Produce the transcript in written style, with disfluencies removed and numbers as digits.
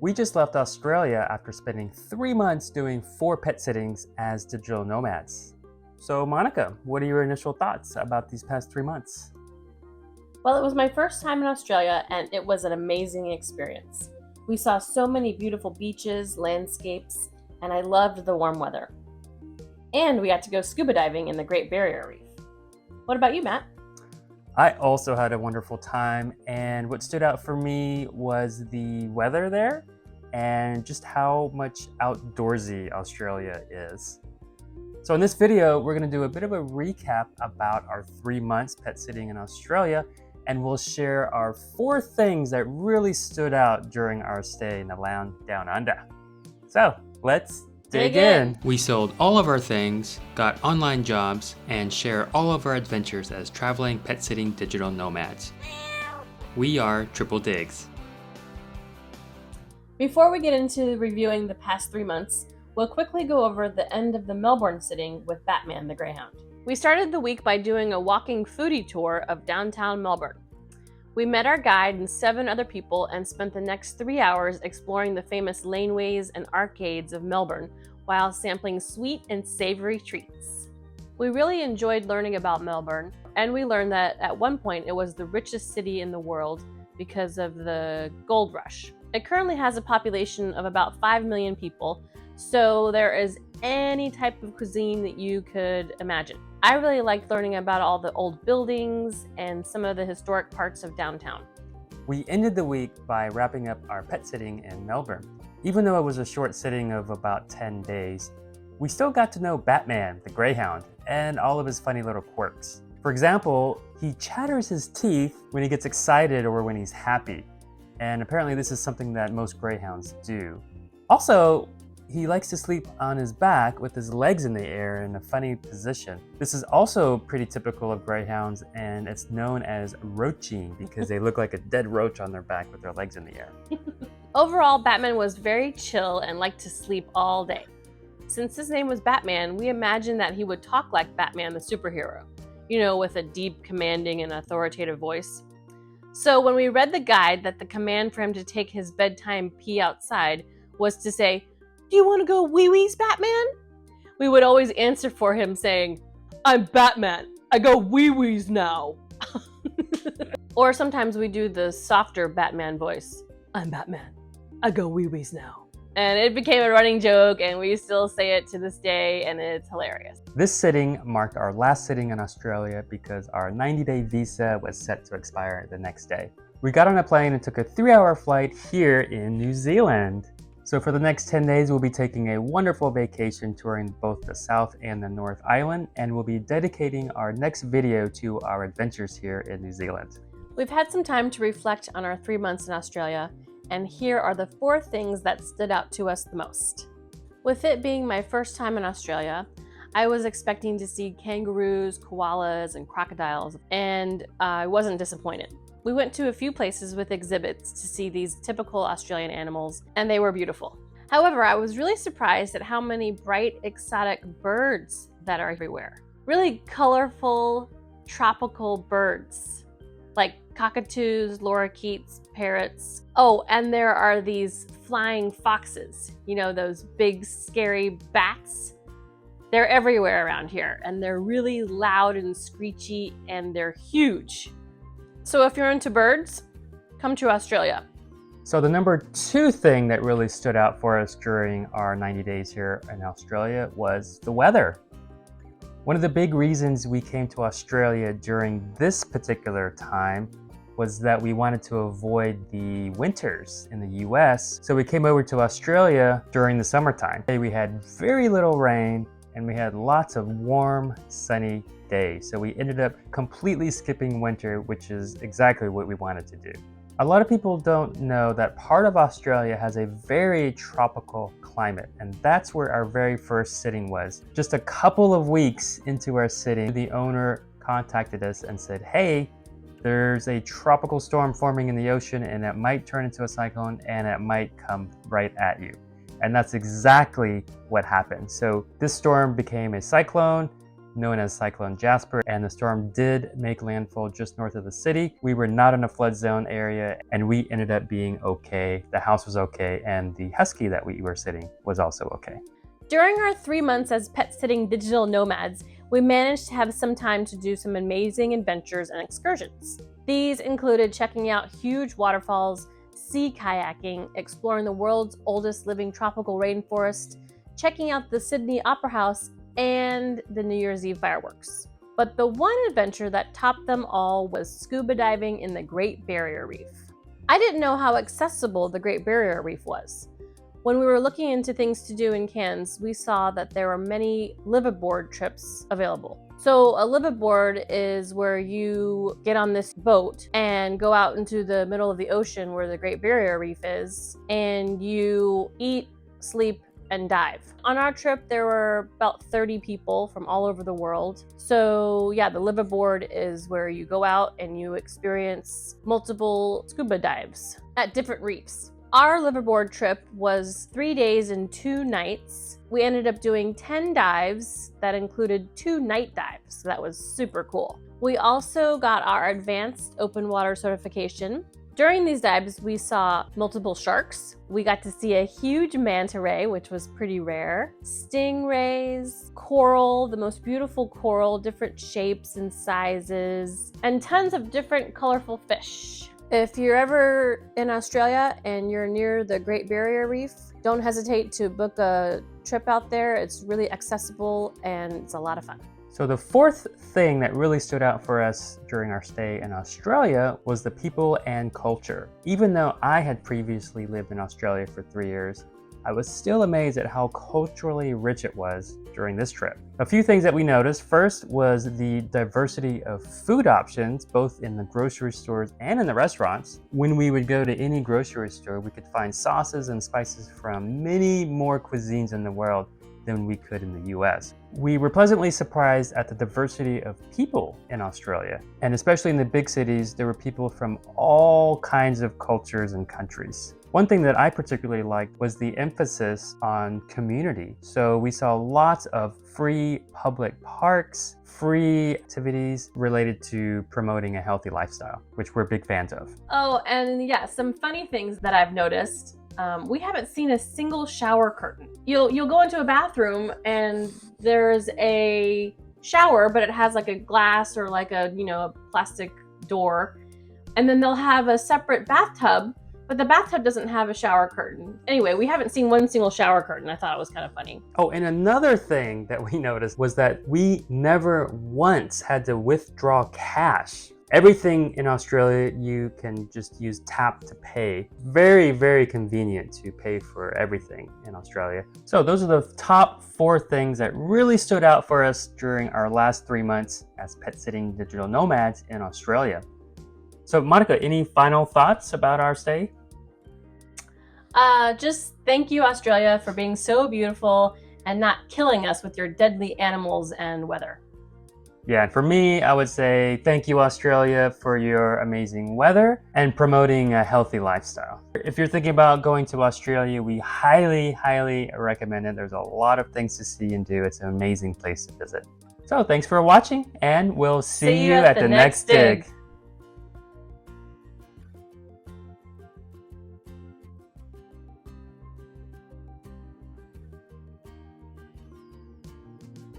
We just left Australia after spending 3 months doing 4 pet sittings as digital nomads. So Monica, what are your initial thoughts about these past 3 months? Well, it was my first time in Australia and it was an amazing experience. We saw so many beautiful beaches, landscapes, and I loved the warm weather. And we got to go scuba diving in the Great Barrier Reef. What about you, Matt? I also had a wonderful time, and what stood out for me was the weather there and just how much outdoorsy Australia is. So in this video, we're going to do a bit of a recap about our 3 months pet sitting in Australia, and we'll share our 4 things that really stood out during our stay in the land down under. So let's dig in. We sold all of our things, got online jobs, and share all of our adventures as traveling pet sitting digital nomads. We are Triple Digs. Before we get into reviewing the past 3 months, we'll quickly go over the end of the Melbourne sitting with Batman the Greyhound. We started the week by doing a walking foodie tour of downtown Melbourne. We met our guide and 7 other people and spent the next 3 hours exploring the famous laneways and arcades of Melbourne while sampling sweet and savory treats. We really enjoyed learning about Melbourne, and we learned that at one point it was the richest city in the world because of the gold rush. It currently has a population of about 5 million people, so there is any type of cuisine that you could imagine. I really liked learning about all the old buildings and some of the historic parts of downtown. We ended the week by wrapping up our pet sitting in Melbourne. Even though it was a short sitting of about 10 days, we still got to know Batman the Greyhound and all of his funny little quirks. For example, he chatters his teeth when he gets excited or when he's happy. And apparently this is something that most greyhounds do. Also, he likes to sleep on his back with his legs in the air in a funny position. This is also pretty typical of greyhounds, and it's known as roaching because they look like a dead roach on their back with their legs in the air. Overall, Batman was very chill and liked to sleep all day. Since his name was Batman, we imagined that he would talk like Batman the superhero, with a deep, commanding, and authoritative voice. So when we read the guide that the command for him to take his bedtime pee outside was to say, "Do you want to go wee-wees, Batman?" we would always answer for him saying, "I'm Batman. I go wee-wees now." Or sometimes we do the softer Batman voice. "I'm Batman. I go wee-wees now." And it became a running joke, and we still say it to this day, and it's hilarious. This sitting marked our last sitting in Australia because our 90-day visa was set to expire the next day. We got on a plane and took a 3-hour flight here in New Zealand. So for the next 10 days, we'll be taking a wonderful vacation touring both the South and the North Island, and we'll be dedicating our next video to our adventures here in New Zealand. We've had some time to reflect on our 3 months in Australia, and here are the 4 things that stood out to us the most. With it being my first time in Australia, I was expecting to see kangaroos, koalas, and crocodiles, and I wasn't disappointed. We went to a few places with exhibits to see these typical Australian animals, and they were beautiful. However, I was really surprised at how many bright, exotic birds that are everywhere. Really colorful, tropical birds, like cockatoos, lorikeets, parrots. Oh, and there are these flying foxes, those big, scary bats. They're everywhere around here, and they're really loud and screechy, and they're huge. So if you're into birds, come to Australia. So the number 2 thing that really stood out for us during our 90 days here in Australia was the weather. One of the big reasons we came to Australia during this particular time was that we wanted to avoid the winters in the US. So we came over to Australia during the summertime. We had very little rain and we had lots of warm, sunny days. So we ended up completely skipping winter, which is exactly what we wanted to do. A lot of people don't know that part of Australia has a very tropical climate, and that's where our very first sitting was. Just a couple of weeks into our sitting, the owner contacted us and said, "Hey, there's a tropical storm forming in the ocean and it might turn into a cyclone and it might come right at you." And that's exactly what happened. So this storm became a cyclone known as Cyclone Jasper, and the storm did make landfall just north of the city. We were not in a flood zone area, and we ended up being okay. The house was okay, and the husky that we were sitting was also okay. During our 3 months as pet-sitting digital nomads, we managed to have some time to do some amazing adventures and excursions. These included checking out huge waterfalls, sea kayaking, exploring the world's oldest living tropical rainforest, checking out the Sydney Opera House, and the New Year's Eve fireworks. But the one adventure that topped them all was scuba diving in the Great Barrier Reef. I didn't know how accessible the Great Barrier Reef was. When we were looking into things to do in Cairns, we saw that there were many liveaboard trips available. So a liveaboard is where you get on this boat and go out into the middle of the ocean where the Great Barrier Reef is, and you eat, sleep, and dive. On our trip, there were about 30 people from all over the world. So yeah, the liveaboard is where you go out and you experience multiple scuba dives at different reefs. Our liveaboard trip was 3 days and 2 nights. We ended up doing 10 dives that included 2 night dives. So that was super cool. We also got our advanced open water certification. During these dives, we saw multiple sharks. We got to see a huge manta ray, which was pretty rare. Stingrays, coral, the most beautiful coral, different shapes and sizes, and tons of different colorful fish. If you're ever in Australia and you're near the Great Barrier Reef, don't hesitate to book a trip out there. It's really accessible and it's a lot of fun. So the fourth thing that really stood out for us during our stay in Australia was the people and culture. Even though I had previously lived in Australia for 3 years, I was still amazed at how culturally rich it was during this trip. A few things that we noticed. First was the diversity of food options, both in the grocery stores and in the restaurants. When we would go to any grocery store, we could find sauces and spices from many more cuisines in the world than we could in the US. We were pleasantly surprised at the diversity of people in Australia. And especially in the big cities, there were people from all kinds of cultures and countries. One thing that I particularly liked was the emphasis on community. So we saw lots of free public parks, free activities related to promoting a healthy lifestyle, which we're big fans of. Oh, and yeah, some funny things that I've noticed. We haven't seen a single shower curtain. You'll go into a bathroom and there's a shower, but it has like a glass or like a plastic door, and then they'll have a separate bathtub, but the bathtub doesn't have a shower curtain. Anyway, we haven't seen one single shower curtain. I thought it was kind of funny. Oh, and another thing that we noticed was that we never once had to withdraw cash. Everything in Australia, you can just use tap to pay. Very, very convenient to pay for everything in Australia. So those are the top 4 things that really stood out for us during our last 3 months as pet-sitting digital nomads in Australia. So Monica, any final thoughts about our stay? Just thank you, Australia, for being so beautiful and not killing us with your deadly animals and weather. Yeah, and for me, I would say thank you, Australia, for your amazing weather and promoting a healthy lifestyle. If you're thinking about going to Australia, we highly, highly recommend it. There's a lot of things to see and do. It's an amazing place to visit. So thanks for watching, and we'll see you at the next dig.